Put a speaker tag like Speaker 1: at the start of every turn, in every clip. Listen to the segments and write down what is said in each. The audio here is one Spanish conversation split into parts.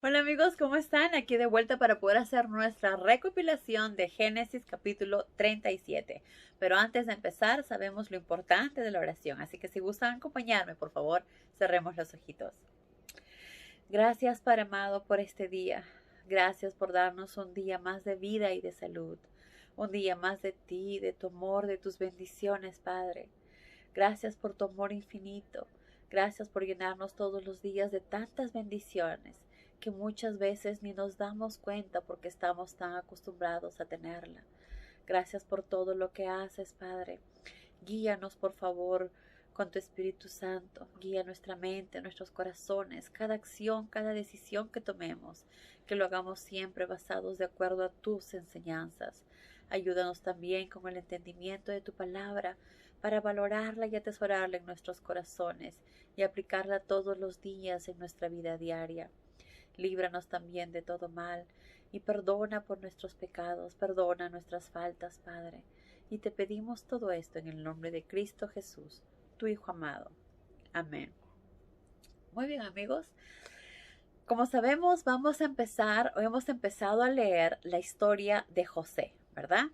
Speaker 1: Hola amigos, ¿cómo están? Aquí de vuelta para poder hacer nuestra recopilación de Génesis capítulo 37. Pero antes de empezar, sabemos lo importante de la oración, así que si gustan acompañarme, por favor, cerremos los ojitos. Gracias, Padre amado, por este día. Gracias por darnos un día más de vida y de salud. Un día más de ti, de tu amor, de tus bendiciones, Padre. Gracias por tu amor infinito. Gracias por llenarnos todos los días de tantas bendiciones que muchas veces ni nos damos cuenta porque estamos tan acostumbrados a tenerla. Gracias por todo lo que haces, Padre. Guíanos, por favor, con tu Espíritu Santo. Guía nuestra mente, nuestros corazones, cada acción, cada decisión que tomemos, que lo hagamos siempre basados de acuerdo a tus enseñanzas. Ayúdanos también con el entendimiento de tu palabra para valorarla y atesorarla en nuestros corazones y aplicarla todos los días en nuestra vida diaria. Líbranos también de todo mal y perdona por nuestros pecados, perdona nuestras faltas, Padre. Y te pedimos todo esto en el nombre de Cristo Jesús, tu Hijo amado. Amén. Muy bien, amigos. Como sabemos, hemos empezado a leer la historia de José, ¿verdad?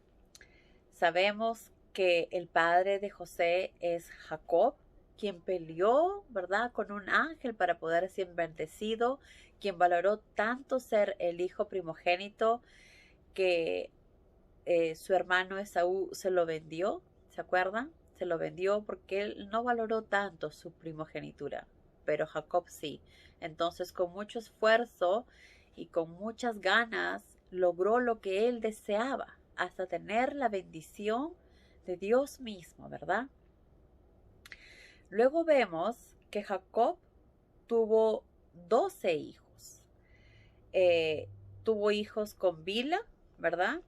Speaker 1: Sabemos que el padre de José es Jacob, quien peleó, ¿verdad?, con un ángel para poder ser bendecido, quien valoró tanto ser el hijo primogénito que su hermano Esaú se lo vendió, ¿se acuerdan? Se lo vendió porque él no valoró tanto su primogenitura, pero Jacob sí. Entonces, con mucho esfuerzo y con muchas ganas, logró lo que él deseaba, hasta tener la bendición de Dios mismo, ¿verdad? Luego vemos que Jacob tuvo 12 hijos. Tuvo hijos con Bila, ¿verdad?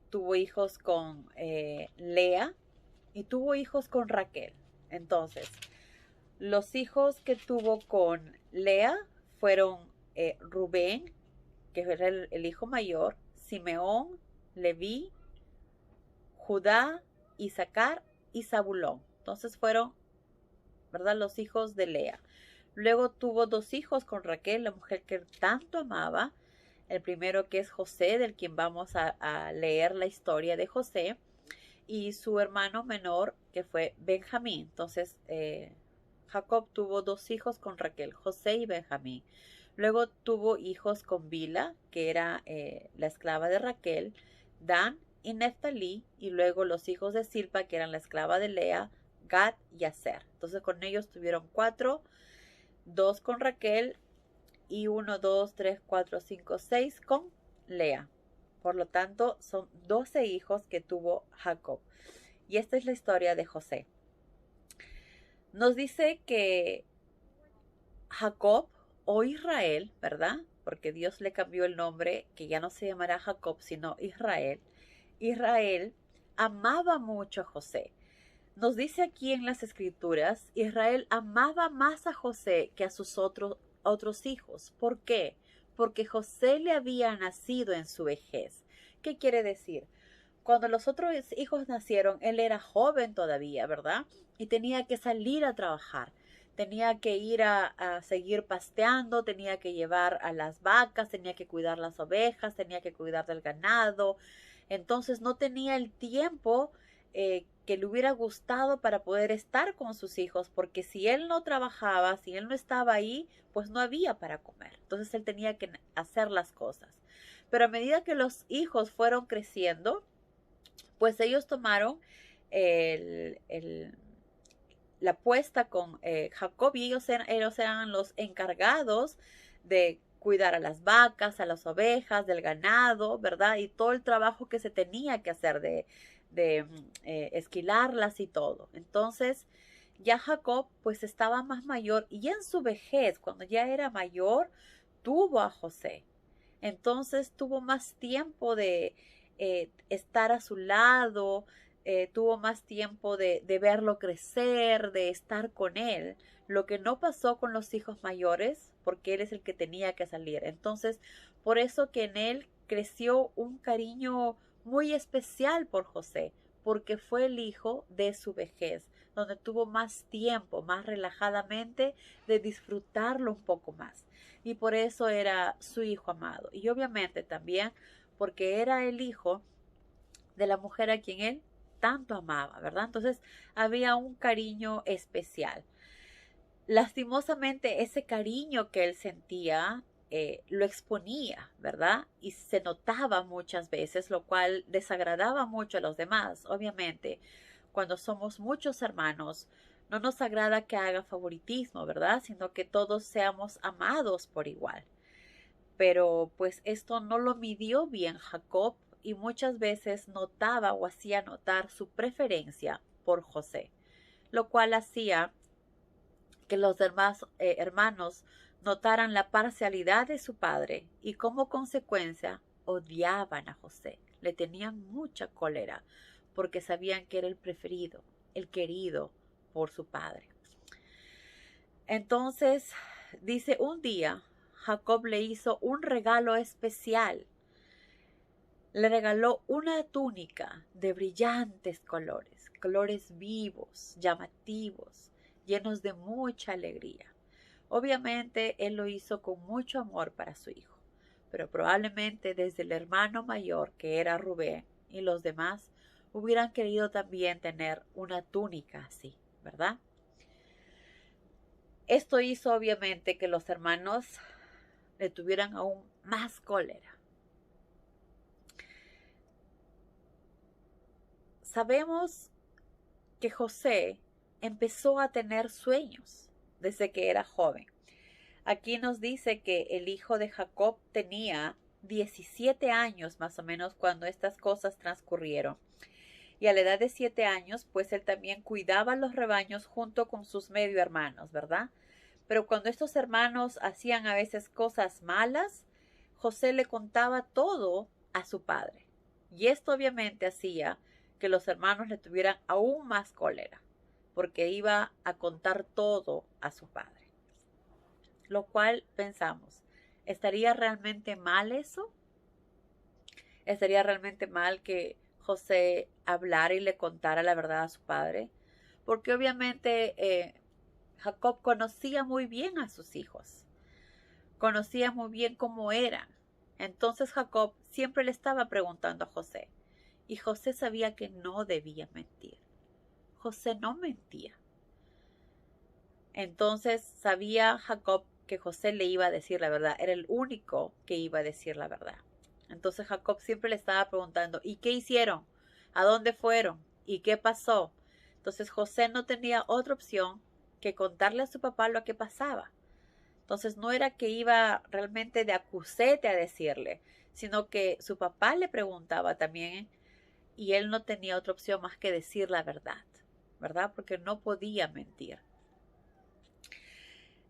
Speaker 1: Tuvo hijos con Lea y tuvo hijos con Raquel. Entonces, los hijos que tuvo con Lea fueron Rubén, que era el hijo mayor, Simeón, Leví, Judá, Isaacar y Zabulón. Entonces fueron, ¿verdad?, los hijos de Lea. Luego tuvo dos hijos con Raquel, la mujer que tanto amaba. El primero, que es José, del quien vamos a leer la historia de José, y su hermano menor, que fue Benjamín. Entonces, Jacob tuvo dos hijos con Raquel, José y Benjamín. Luego tuvo hijos con Bila, que era la esclava de Raquel, Dan y Neftalí, y luego los hijos de Silpa, que eran la esclava de Lea, Gad y Aser. Entonces con ellos tuvieron cuatro, dos con Raquel y 1, 2, 3, 4, 5, 6 con Lea. Por lo tanto, son 12 hijos que tuvo Jacob. Y esta es la historia de José. Nos dice que Jacob o Israel, ¿verdad? Porque Dios le cambió el nombre, que ya no se llamará Jacob, sino Israel. Israel amaba mucho a José. Nos dice aquí en las escrituras, Israel amaba más a José que a sus otros hijos. ¿Por qué? Porque José le había nacido en su vejez. ¿Qué quiere decir? Cuando los otros hijos nacieron, él era joven todavía, ¿verdad? Y tenía que salir a trabajar. Tenía que ir a seguir pasteando, tenía que llevar a las vacas, tenía que cuidar las ovejas, tenía que cuidar del ganado. Entonces no tenía el tiempo que le hubiera gustado para poder estar con sus hijos, porque si él no trabajaba, si él no estaba ahí, pues no había para comer. Entonces él tenía que hacer las cosas. Pero a medida que los hijos fueron creciendo, pues ellos tomaron la puesta con Jacob, y ellos eran los encargados de cuidar a las vacas, a las ovejas, del ganado, ¿verdad? Y todo el trabajo que se tenía que hacer de esquilarlas y todo. Entonces, ya Jacob pues estaba más mayor, y en su vejez, cuando ya era mayor, tuvo a José. Entonces tuvo más tiempo de estar a su lado, tuvo más tiempo de verlo crecer, de estar con él, lo que no pasó con los hijos mayores, porque él es el que tenía que salir. Entonces, por eso que en él creció un cariño muy especial por José, porque fue el hijo de su vejez, donde tuvo más tiempo, más relajadamente, de disfrutarlo un poco más. Y por eso era su hijo amado. Y obviamente también porque era el hijo de la mujer a quien él tanto amaba, ¿verdad? Entonces había un cariño especial. Lastimosamente ese cariño que él sentía lo exponía, ¿verdad? Y se notaba muchas veces, lo cual desagradaba mucho a los demás. Obviamente, cuando somos muchos hermanos, no nos agrada que haga favoritismo, ¿verdad? Sino que todos seamos amados por igual. Pero pues esto no lo midió bien Jacob y muchas veces notaba o hacía notar su preferencia por José, lo cual hacía que los demás hermanos notaran la parcialidad de su padre y como consecuencia odiaban a José. Le tenían mucha cólera porque sabían que era el preferido, el querido por su padre. Entonces, dice, un día Jacob le hizo un regalo especial. Le regaló una túnica de brillantes colores, colores vivos, llamativos, llenos de mucha alegría. Obviamente él lo hizo con mucho amor para su hijo, pero probablemente desde el hermano mayor, que era Rubén, y los demás hubieran querido también tener una túnica así, ¿verdad? Esto hizo obviamente que los hermanos le tuvieran aún más cólera. Sabemos que José empezó a tener sueños desde que era joven. Aquí nos dice que el hijo de Jacob tenía 17 años más o menos cuando estas cosas transcurrieron. Y a la edad de 7 años, pues él también cuidaba los rebaños junto con sus medio hermanos, ¿verdad? Pero cuando estos hermanos hacían a veces cosas malas, José le contaba todo a su padre. Y esto obviamente hacía que los hermanos le tuvieran aún más cólera, porque iba a contar todo a su padre. Lo cual pensamos, ¿estaría realmente mal eso? ¿Estaría realmente mal que José hablara y le contara la verdad a su padre? Porque obviamente Jacob conocía muy bien a sus hijos, conocía muy bien cómo eran. Entonces Jacob siempre le estaba preguntando a José, y José sabía que no debía mentir. José no mentía. Entonces sabía Jacob que José le iba a decir la verdad, era el único que iba a decir la verdad. Entonces Jacob siempre le estaba preguntando, ¿y qué hicieron? ¿A dónde fueron? ¿Y qué pasó? Entonces José no tenía otra opción que contarle a su papá lo que pasaba. Entonces no era que iba realmente de acusete a decirle, sino que su papá le preguntaba también y él no tenía otra opción más que decir la verdad, ¿verdad? Porque no podía mentir.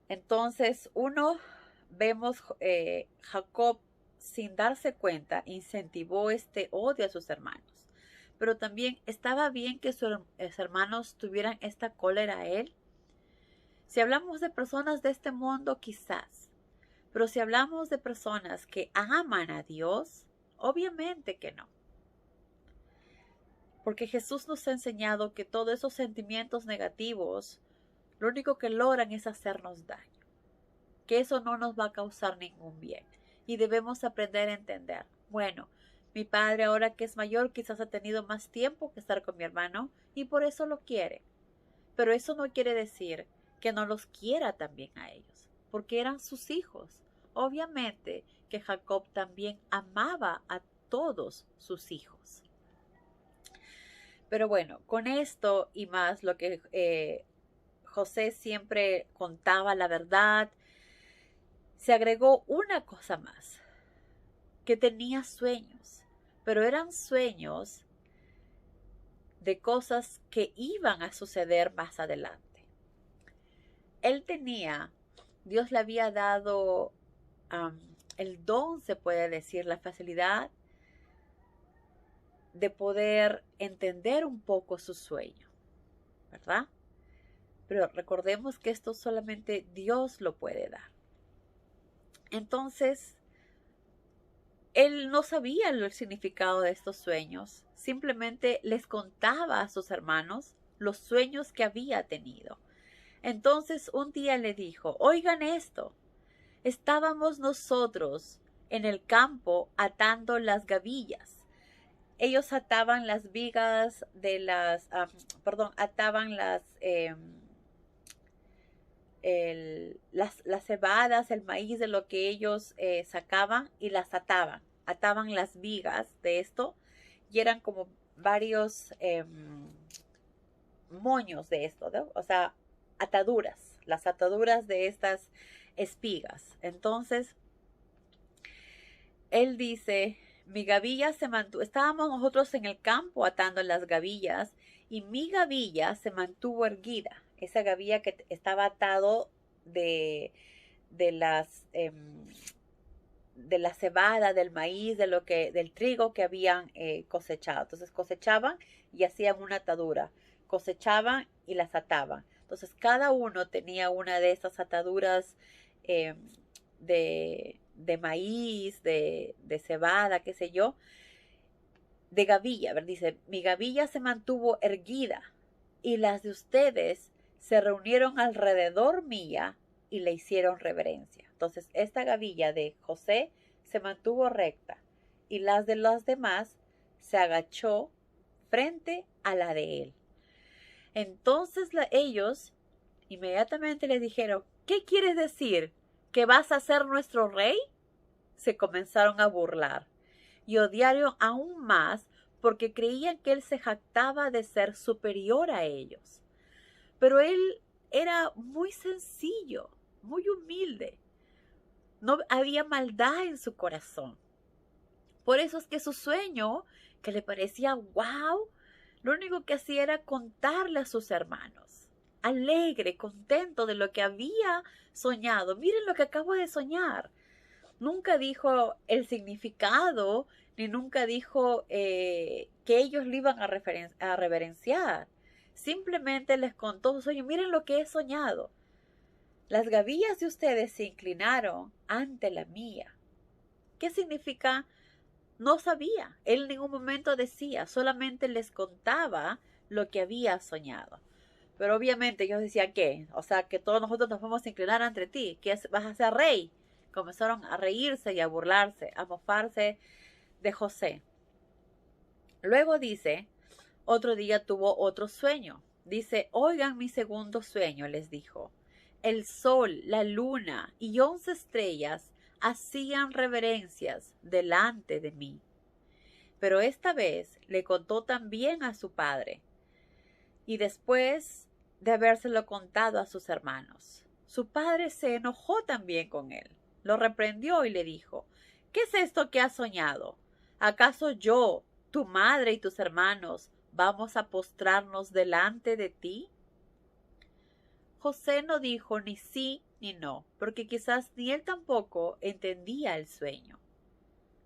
Speaker 1: Entonces vemos Jacob sin darse cuenta incentivó este odio a sus hermanos, pero también estaba bien que sus hermanos tuvieran esta cólera a él. Si hablamos de personas de este mundo, quizás, pero si hablamos de personas que aman a Dios, obviamente que no. Porque Jesús nos ha enseñado que todos esos sentimientos negativos, lo único que logran es hacernos daño. Que eso no nos va a causar ningún bien. Y debemos aprender a entender. Bueno, mi padre ahora que es mayor quizás ha tenido más tiempo que estar con mi hermano y por eso lo quiere. Pero eso no quiere decir que no los quiera también a ellos, porque eran sus hijos. Obviamente que Jacob también amaba a todos sus hijos. Pero bueno, con esto y más lo que José siempre contaba la verdad, se agregó una cosa más, que tenía sueños, pero eran sueños de cosas que iban a suceder más adelante. Dios le había dado el don, se puede decir, la facilidad de poder entender un poco su sueño, ¿verdad? Pero recordemos que esto solamente Dios lo puede dar. Entonces, él no sabía el significado de estos sueños, simplemente les contaba a sus hermanos los sueños que había tenido. Entonces un día le dijo, oigan esto, estábamos nosotros en el campo atando las gavillas. Ellos ataban las vigas de ataban las cebadas, el maíz de lo que ellos sacaban y las ataban las vigas de esto y eran como varios moños de esto, ¿no? O sea, ataduras, las ataduras de estas espigas. Entonces, él dice, mi gavilla se mantuvo, estábamos nosotros en el campo atando las gavillas y mi gavilla se mantuvo erguida. Esa gavilla que estaba atado de la cebada, del maíz, del trigo que habían cosechado. Entonces cosechaban y hacían una atadura. Cosechaban y las ataban. Entonces cada uno tenía una de esas ataduras de maíz, de cebada, qué sé yo, de gavilla. Dice, mi gavilla se mantuvo erguida y las de ustedes se reunieron alrededor mía y le hicieron reverencia. Entonces esta gavilla de José se mantuvo recta y las de los demás se agachó frente a la de él. Entonces ellos inmediatamente les dijeron, ¿qué quieres decir? ¿Que vas a ser nuestro rey? Se comenzaron a burlar y odiaron aún más porque creían que él se jactaba de ser superior a ellos. Pero él era muy sencillo, muy humilde. No había maldad en su corazón. Por eso es que su sueño, que le parecía wow, lo único que hacía era contarle a sus hermanos. Alegre, contento de lo que había soñado. Miren lo que acabo de soñar. Nunca dijo el significado, ni nunca dijo que ellos le iban a reverenciar. Simplemente les contó su sueño. Miren lo que he soñado. Las gavillas de ustedes se inclinaron ante la mía. ¿Qué significa? No sabía. Él en ningún momento decía. Solamente les contaba lo que había soñado. Pero obviamente ellos decían, ¿qué? O sea, que todos nosotros nos vamos a inclinar ante ti. ¿Que vas a ser rey? Comenzaron a reírse y a burlarse, a mofarse de José. Luego dice, otro día tuvo otro sueño. Dice, oigan mi segundo sueño, les dijo. El sol, la luna y 11 estrellas hacían reverencias delante de mí. Pero esta vez le contó también a su padre. Y después de habérselo contado a sus hermanos, su padre se enojó también con él. Lo reprendió y le dijo, ¿qué es esto que has soñado? ¿Acaso yo, tu madre y tus hermanos, vamos a postrarnos delante de ti? José no dijo ni sí ni no, porque quizás ni él tampoco entendía el sueño.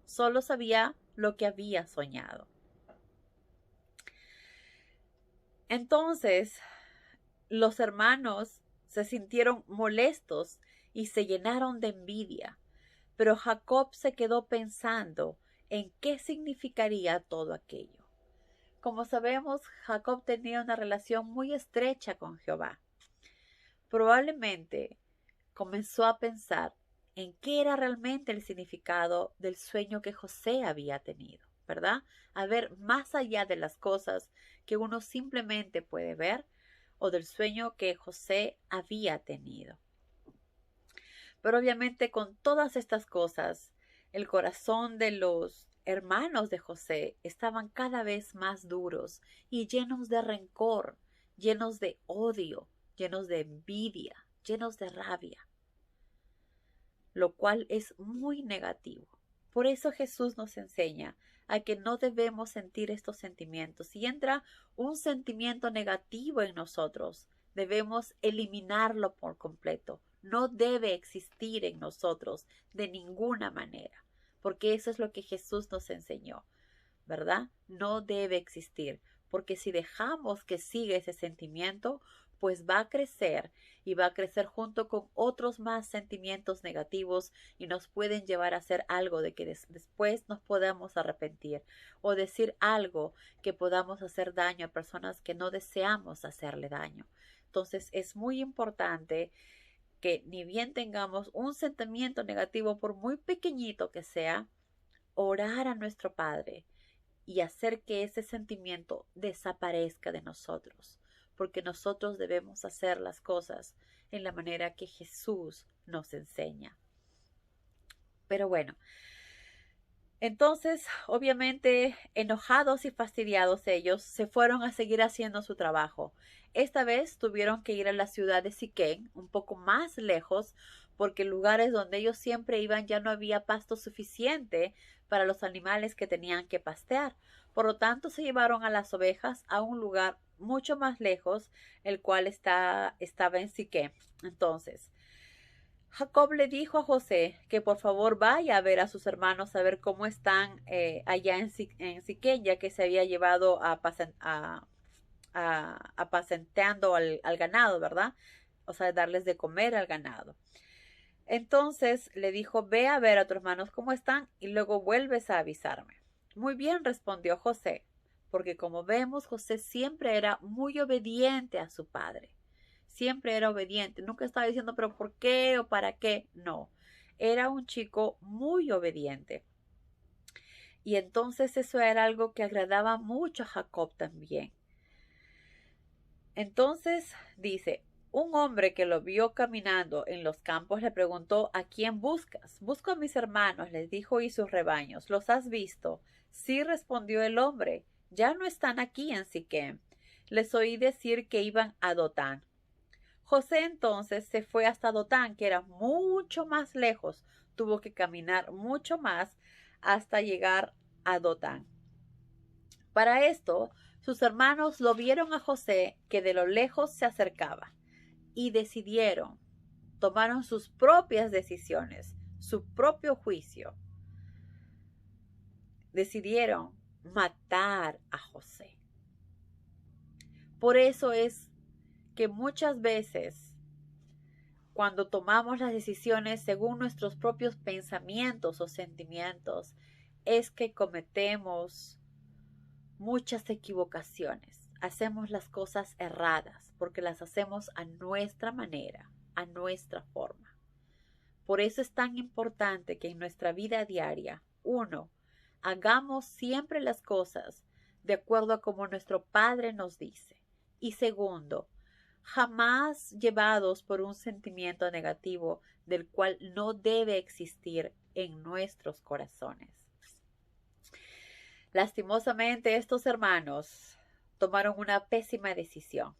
Speaker 1: Solo sabía lo que había soñado. Entonces, los hermanos se sintieron molestos y se llenaron de envidia. Pero Jacob se quedó pensando en qué significaría todo aquello. Como sabemos, Jacob tenía una relación muy estrecha con Jehová. Probablemente comenzó a pensar en qué era realmente el significado del sueño que José había tenido, ¿verdad? A ver más allá de las cosas que uno simplemente puede ver o del sueño que José había tenido. Pero obviamente con todas estas cosas, el corazón de los hermanos de José estaban cada vez más duros y llenos de rencor, llenos de odio, llenos de envidia, llenos de rabia, lo cual es muy negativo. Por eso Jesús nos enseña a que no debemos sentir estos sentimientos. Si entra un sentimiento negativo en nosotros, debemos eliminarlo por completo. No debe existir en nosotros de ninguna manera, porque eso es lo que Jesús nos enseñó, ¿verdad? No debe existir, porque si dejamos que siga ese sentimiento, pues va a crecer y va a crecer junto con otros más sentimientos negativos y nos pueden llevar a hacer algo de que después nos podamos arrepentir o decir algo que podamos hacer daño a personas que no deseamos hacerle daño. Entonces es muy importante que ni bien tengamos un sentimiento negativo, por muy pequeñito que sea, orar a nuestro Padre y hacer que ese sentimiento desaparezca de nosotros, porque nosotros debemos hacer las cosas en la manera que Jesús nos enseña. Pero bueno, entonces, obviamente, enojados y fastidiados ellos, se fueron a seguir haciendo su trabajo. Esta vez tuvieron que ir a la ciudad de Siquén, un poco más lejos, porque lugares donde ellos siempre iban ya no había pasto suficiente para los animales que tenían que pastear. Por lo tanto, se llevaron a las ovejas a un lugar mucho más lejos, el cual estaba en Siquén. Entonces, Jacob le dijo a José que por favor vaya a ver a sus hermanos, a ver cómo están allá en Siquén, ya que se había llevado apacenteando al ganado, ¿verdad? O sea, darles de comer al ganado. Entonces le dijo, ve a ver a tus hermanos cómo están y luego vuelves a avisarme. Muy bien, respondió José, porque como vemos, José siempre era muy obediente a su padre. Siempre era obediente, nunca estaba diciendo, pero ¿por qué o para qué? No, era un chico muy obediente. Y entonces eso era algo que agradaba mucho a Jacob también. Entonces dice, un hombre que lo vio caminando en los campos le preguntó, ¿a quién buscas? Busco a mis hermanos, les dijo, y sus rebaños. ¿Los has visto? Sí, respondió el hombre, ya no están aquí en Siquem. Les oí decir que iban a Dotán. José entonces se fue hasta Dotán, que era mucho más lejos. Tuvo que caminar mucho más hasta llegar a Dotán. Para esto, sus hermanos lo vieron a José que de lo lejos se acercaba y decidieron, tomaron sus propias decisiones, su propio juicio. Decidieron matar a José. Por eso es que muchas veces cuando tomamos las decisiones según nuestros propios pensamientos o sentimientos, es que cometemos muchas equivocaciones. Hacemos las cosas erradas porque las hacemos a nuestra manera, a nuestra forma. Por eso es tan importante que en nuestra vida diaria, uno, hagamos siempre las cosas de acuerdo a como nuestro Padre nos dice. Y segundo, jamás llevados por un sentimiento negativo del cual no debe existir en nuestros corazones. Lastimosamente, estos hermanos tomaron una pésima decisión.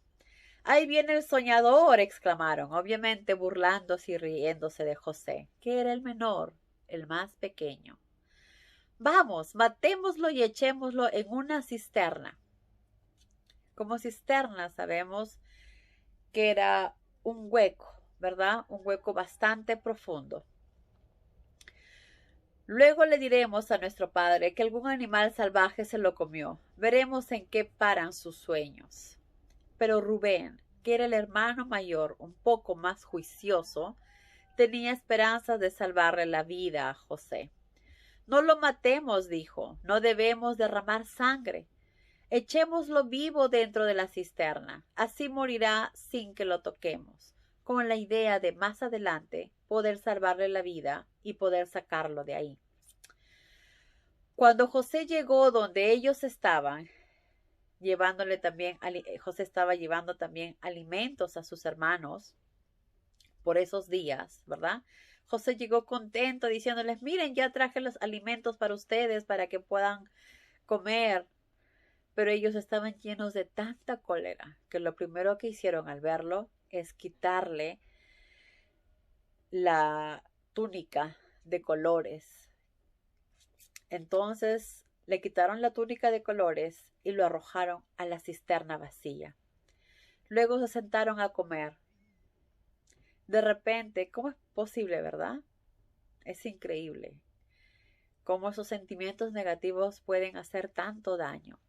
Speaker 1: Ahí viene el soñador, exclamaron, obviamente burlándose y riéndose de José, que era el menor, el más pequeño. Vamos, matémoslo y echémoslo en una cisterna. Como cisterna sabemos que era un hueco, ¿verdad? Un hueco bastante profundo. Luego le diremos a nuestro padre que algún animal salvaje se lo comió. Veremos en qué paran sus sueños. Pero Rubén, que era el hermano mayor, un poco más juicioso, tenía esperanzas de salvarle la vida a José. No lo matemos, dijo, no debemos derramar sangre. Echémoslo vivo dentro de la cisterna, así morirá sin que lo toquemos, con la idea de más adelante poder salvarle la vida y poder sacarlo de ahí. Cuando José llegó donde ellos estaban, José estaba llevando también alimentos a sus hermanos por esos días, ¿verdad? José llegó contento diciéndoles, miren, ya traje los alimentos para ustedes para que puedan comer. Pero ellos estaban llenos de tanta cólera que lo primero que hicieron al verlo es quitarle la túnica de colores. Entonces le quitaron la túnica de colores y lo arrojaron a la cisterna vacía. Luego se sentaron a comer. De repente, ¿cómo es posible, verdad? Es increíble cómo esos sentimientos negativos pueden hacer tanto daño.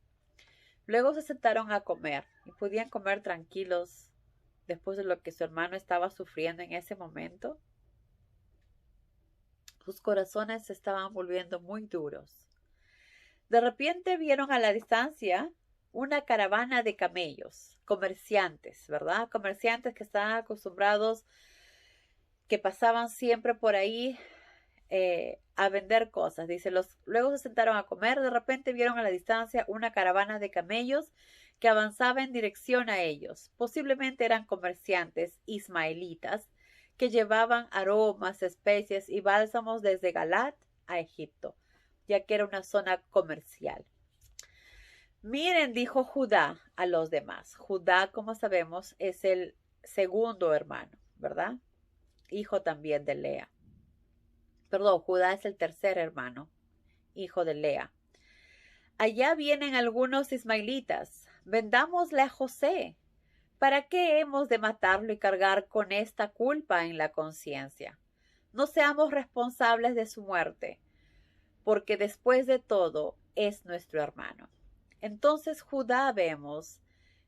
Speaker 1: Luego se sentaron a comer y podían comer tranquilos después de lo que su hermano estaba sufriendo en ese momento, sus corazones se estaban volviendo muy duros. De repente vieron a la distancia una caravana de camellos, comerciantes, ¿verdad? Comerciantes que estaban acostumbrados, que pasaban siempre por ahí a vender cosas. Dice, luego se sentaron a comer, de repente vieron a la distancia una caravana de camellos que avanzaba en dirección a ellos. Posiblemente eran comerciantes ismaelitas que llevaban aromas, especies y bálsamos desde Galat a Egipto, ya que era una zona comercial. Miren, dijo Judá a los demás. Judá, como sabemos, es el segundo hermano, ¿verdad? Hijo también de Lea. Perdón, Judá es el tercer hermano, hijo de Lea. Allá vienen algunos ismaelitas. Vendámosle a José. ¿Para qué hemos de matarlo y cargar con esta culpa en la conciencia? No seamos responsables de su muerte, porque después de todo es nuestro hermano. Entonces Judá vemos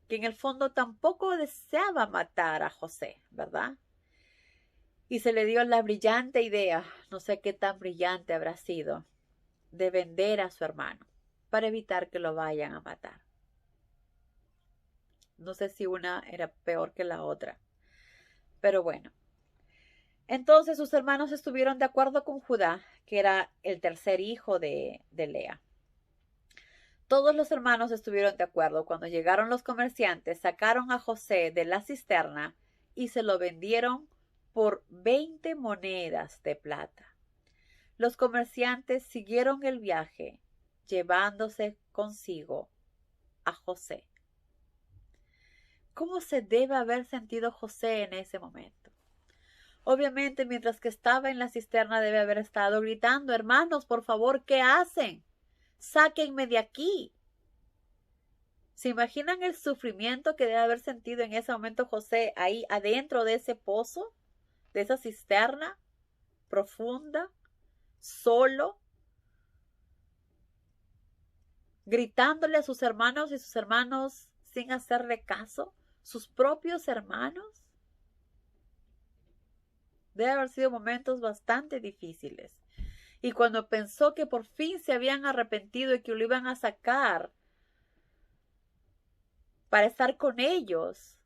Speaker 1: que en el fondo tampoco deseaba matar a José, ¿verdad? Y se le dio la brillante idea, no sé qué tan brillante habrá sido, de vender a su hermano para evitar que lo vayan a matar. No sé si una era peor que la otra, pero bueno. Entonces sus hermanos estuvieron de acuerdo con Judá, que era el tercer hijo de Lea. Todos los hermanos estuvieron de acuerdo. Cuando llegaron los comerciantes, sacaron a José de la cisterna y se lo vendieron por 20 monedas de plata. Los comerciantes siguieron el viaje, llevándose consigo a José. ¿Cómo se debe haber sentido José en ese momento? Obviamente, mientras que estaba en la cisterna, debe haber estado gritando: hermanos, por favor, ¿qué hacen? Sáquenme de aquí. ¿Se imaginan el sufrimiento que debe haber sentido en ese momento José ahí adentro de ese pozo, de esa cisterna profunda, solo, gritándole a sus hermanos y sus hermanos sin hacerle caso? ¿Sus propios hermanos? Debe haber sido momentos bastante difíciles. Y cuando pensó que por fin se habían arrepentido y que lo iban a sacar para estar con ellos,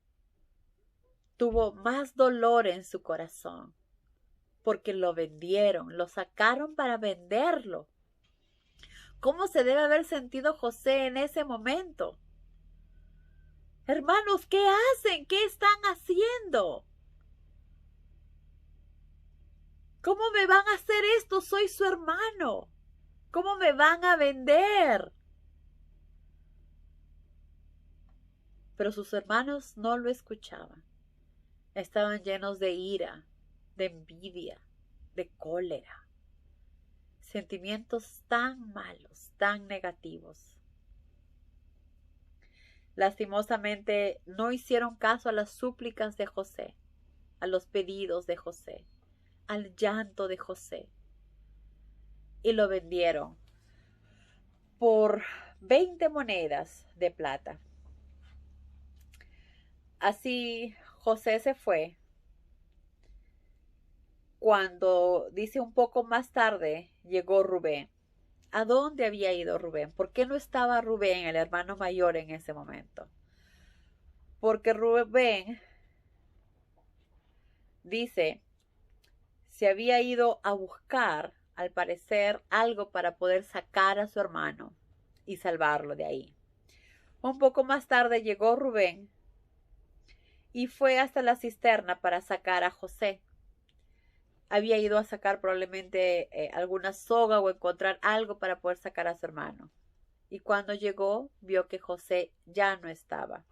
Speaker 1: tuvo más dolor en su corazón, porque lo vendieron, lo sacaron para venderlo. ¿Cómo se debe haber sentido José en ese momento? Hermanos, ¿qué hacen? ¿Qué están haciendo? ¿Cómo me van a hacer esto? Soy su hermano. ¿Cómo me van a vender? Pero sus hermanos no lo escuchaban. Estaban llenos de ira, de envidia, de cólera. Sentimientos tan malos, tan negativos. Lastimosamente no hicieron caso a las súplicas de José, a los pedidos de José, al llanto de José, y lo vendieron por 20 monedas de plata. Así José se fue. Cuando, dice, un poco más tarde, llegó Rubén. ¿A dónde había ido Rubén? ¿Por qué no estaba Rubén, el hermano mayor, en ese momento? Porque Rubén, dice, se había ido a buscar, al parecer, algo para poder sacar a su hermano y salvarlo de ahí. Un poco más tarde llegó Rubén y fue hasta la cisterna para sacar a José. Había ido a sacar probablemente alguna soga o encontrar algo para poder sacar a su hermano. Y cuando llegó, vio que José ya no estaba.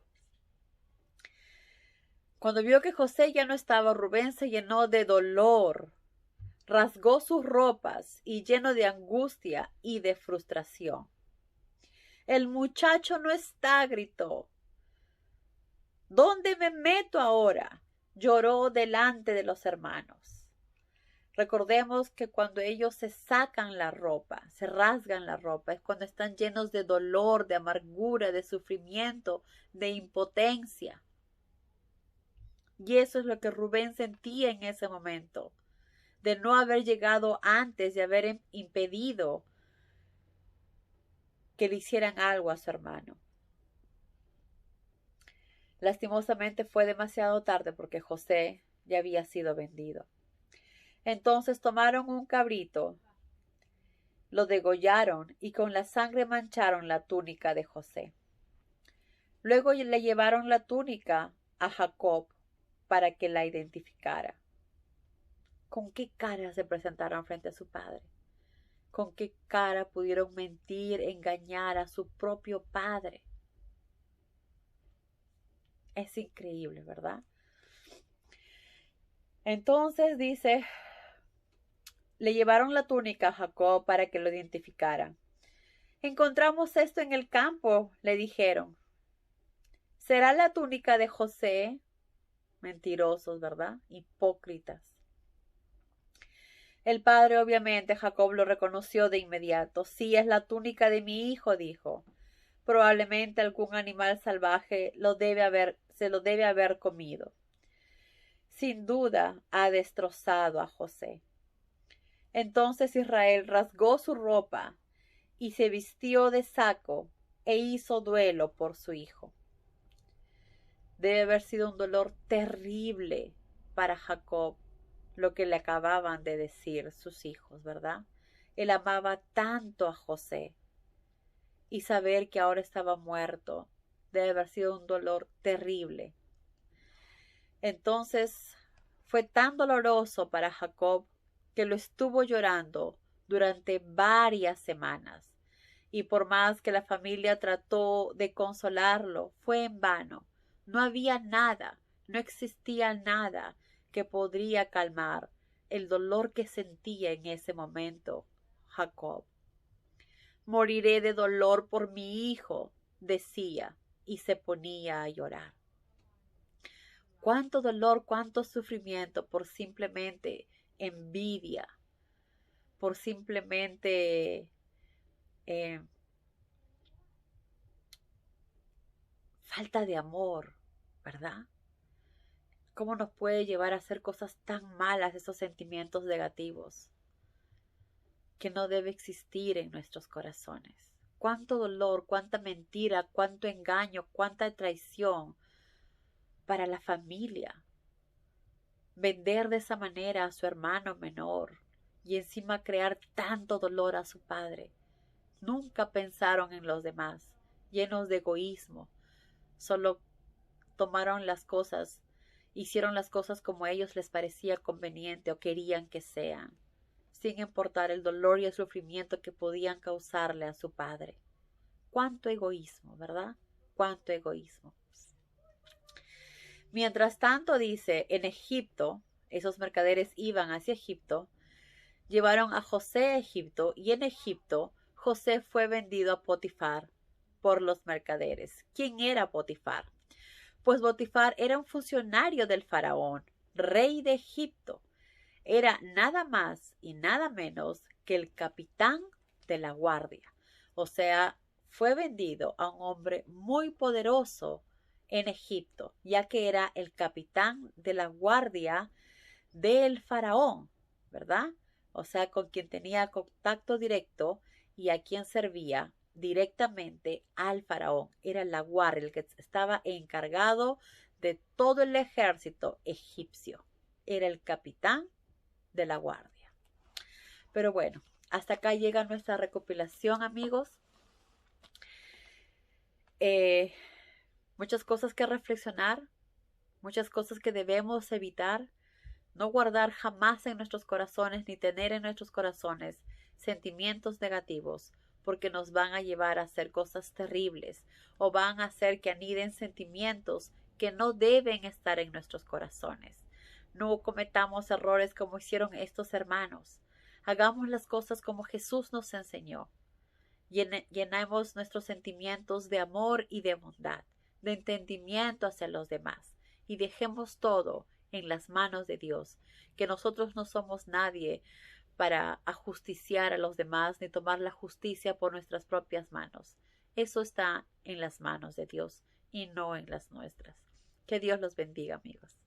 Speaker 1: Cuando vio que José ya no estaba, Rubén se llenó de dolor, rasgó sus ropas y lleno de angustia y de frustración. El muchacho no está, gritó. ¿Dónde me meto ahora? Lloró delante de los hermanos. Recordemos que cuando ellos se sacan la ropa, se rasgan la ropa, es cuando están llenos de dolor, de amargura, de sufrimiento, de impotencia. Y eso es lo que Rubén sentía en ese momento, de no haber llegado antes, de haber impedido que le hicieran algo a su hermano. Lastimosamente fue demasiado tarde porque José ya había sido vendido. Entonces tomaron un cabrito, lo degollaron y con la sangre mancharon la túnica de José. Luego le llevaron la túnica a Jacob para que la identificara. ¿Con qué cara se presentaron frente a su padre? ¿Con qué cara pudieron mentir, engañar a su propio padre? Es increíble, ¿verdad? Entonces dice, le llevaron la túnica a Jacob para que lo identificara. Encontramos esto en el campo, le dijeron. ¿Será la túnica de José? Mentirosos, ¿verdad? Hipócritas. El padre, obviamente, Jacob lo reconoció de inmediato. Sí, es la túnica de mi hijo, dijo. Probablemente algún animal salvaje se lo debe haber comido. Sin duda ha destrozado a José. Entonces Israel rasgó su ropa y se vistió de saco e hizo duelo por su hijo. Debe haber sido un dolor terrible para Jacob lo que le acababan de decir sus hijos, ¿verdad? Él amaba tanto a José y saber que ahora estaba muerto debe haber sido un dolor terrible. Entonces fue tan doloroso para Jacob que lo estuvo llorando durante varias semanas. Y por más que la familia trató de consolarlo, fue en vano. No había nada, no existía nada que podría calmar el dolor que sentía en ese momento Jacob. Moriré de dolor por mi hijo, decía, y se ponía a llorar. Cuánto dolor, cuánto sufrimiento por simplemente envidia, por simplemente falta de amor, ¿verdad? ¿Cómo nos puede llevar a hacer cosas tan malas esos sentimientos negativos que no debe existir en nuestros corazones? Cuánto dolor, cuánta mentira, cuánto engaño, cuánta traición para la familia. Vender de esa manera a su hermano menor y encima crear tanto dolor a su padre. Nunca pensaron en los demás, llenos de egoísmo. Solo tomaron las cosas, hicieron las cosas como a ellos les parecía conveniente o querían que sean, sin importar el dolor y el sufrimiento que podían causarle a su padre. Cuánto egoísmo, ¿verdad? Cuánto egoísmo. Mientras tanto, dice, en Egipto, esos mercaderes iban hacia Egipto, llevaron a José a Egipto y en Egipto José fue vendido a Potifar por los mercaderes. ¿Quién era Potifar? Pues Potifar era un funcionario del faraón, rey de Egipto. Era nada más y nada menos que el capitán de la guardia. O sea, fue vendido a un hombre muy poderoso en Egipto, ya que era el capitán de la guardia del faraón, ¿verdad? O sea, con quien tenía contacto directo y a quien servía directamente al faraón. Era la guardia, el que estaba encargado de todo el ejército egipcio. Era el capitán de la guardia. Pero bueno, hasta acá llega nuestra recopilación, amigos. Muchas cosas que reflexionar, muchas cosas que debemos evitar. No guardar jamás en nuestros corazones ni tener en nuestros corazones sentimientos negativos, porque nos van a llevar a hacer cosas terribles o van a hacer que aniden sentimientos que no deben estar en nuestros corazones. No cometamos errores como hicieron estos hermanos. Hagamos las cosas como Jesús nos enseñó. Llenemos nuestros sentimientos de amor y de bondad, de entendimiento hacia los demás y dejemos todo en las manos de Dios, que nosotros no somos nadie para ajusticiar a los demás ni tomar la justicia por nuestras propias manos. Eso está en las manos de Dios y no en las nuestras. Que Dios los bendiga, amigos.